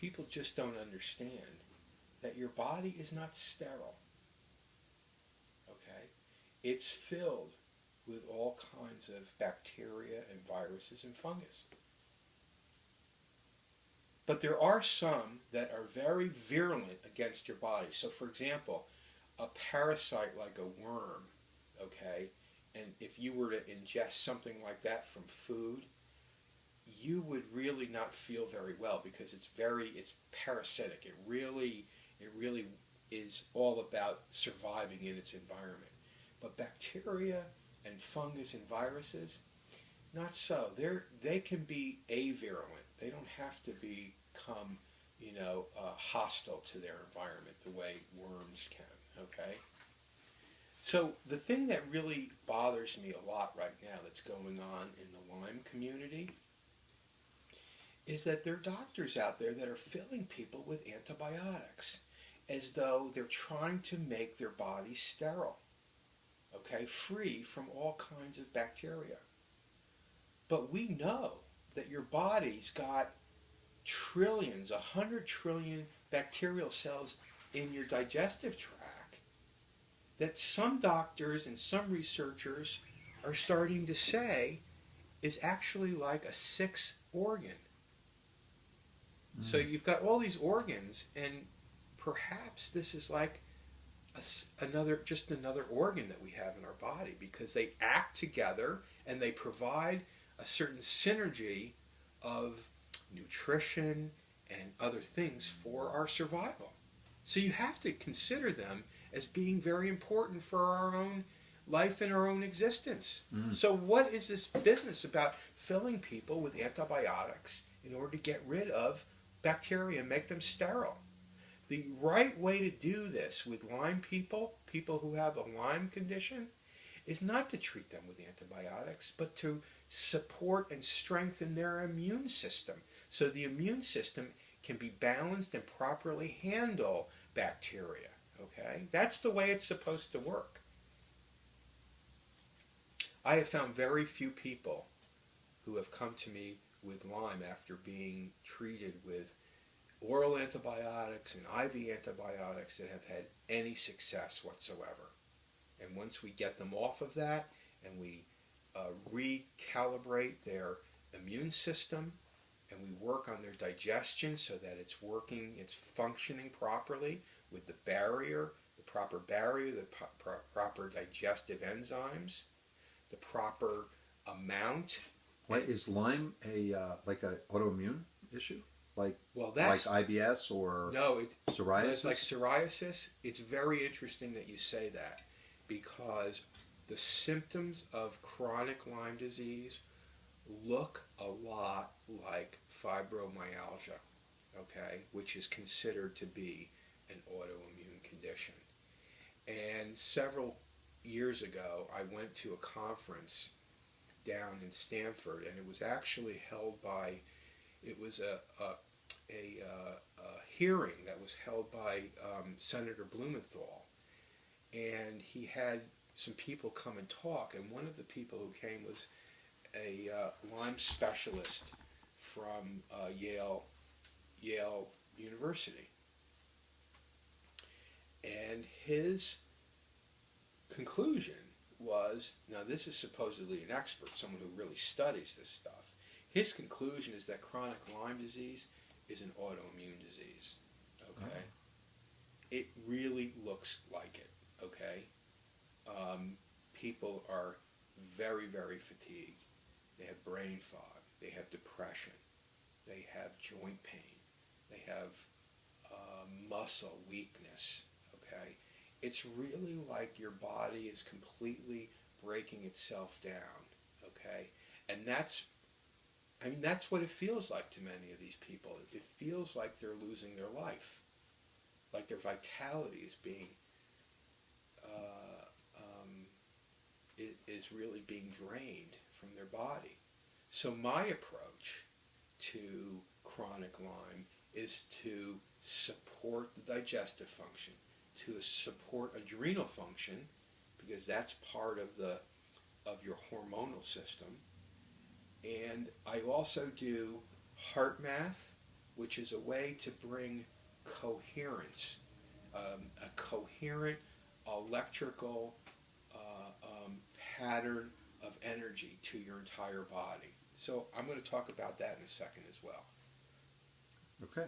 people just don't understand that your body is not sterile. Okay? It's filled with all kinds of bacteria and viruses and fungus. But there are some that are very virulent against your body. So for example, a parasite like a worm, okay, and if you were to ingest something like that from food, you would really not feel very well because it's parasitic. It really is all about surviving in its environment. But bacteria and fungus and viruses, not so. They can be avirulent. They don't have to become, hostile to their environment the way worms can. Okay. So the thing that really bothers me a lot right now that's going on in the Lyme community is that there are doctors out there that are filling people with antibiotics as though they're trying to make their bodies sterile, okay, free from all kinds of bacteria. But we know that your body's got trillions, 100 trillion bacterial cells in your digestive tract that some doctors and some researchers are starting to say is actually like a sixth organ. So you've got all these organs, and perhaps this is like another organ that we have in our body, because they act together and they provide a certain synergy of nutrition and other things for our survival. So you have to consider them as being very important for our own life and our own existence. So what is this business about filling people with antibiotics in order to get rid of bacteria and make them sterile? The right way to do this with Lyme people who have a Lyme condition, is not to treat them with antibiotics, but to support and strengthen their immune system, so the immune system can be balanced and properly handle bacteria. Okay? That's the way it's supposed to work. I have found very few people who have come to me with Lyme after being treated with oral antibiotics and IV antibiotics that have had any success whatsoever. And once we get them off of that and we recalibrate their immune system and we work on their digestion so that it's functioning properly with the proper barrier, the proper digestive enzymes, the proper amount. What is Lyme like an autoimmune issue? Like that's like IBS or psoriasis? It's like psoriasis. It's very interesting that you say that, because the symptoms of chronic Lyme disease look a lot like fibromyalgia, okay, which is considered to be an autoimmune condition. And several years ago, I went to a conference down in Stanford, and it was actually held by, it was a hearing that was held by Senator Blumenthal, and he had some people come and talk, and one of the people who came was a Lyme specialist from Yale University. And his conclusion was, now this is supposedly an expert, someone who really studies this stuff. His conclusion is that chronic Lyme disease is an autoimmune disease. Okay? Oh. It really looks like it. Okay? People are very, very fatigued. They have brain fog. They have depression. They have joint pain. They have muscle weakness. Okay? It's really like your body is completely breaking itself down. Okay? And that's what it feels like to many of these people. It feels like they're losing their life, like their vitality is being, is really being drained from their body. So my approach to chronic Lyme is to support the digestive function, to support adrenal function, because that's part of your hormonal system. And I also do heart math which is a way to bring coherence, a coherent electrical pattern of energy to your entire body. So I'm going to talk about that in a second as well. Okay.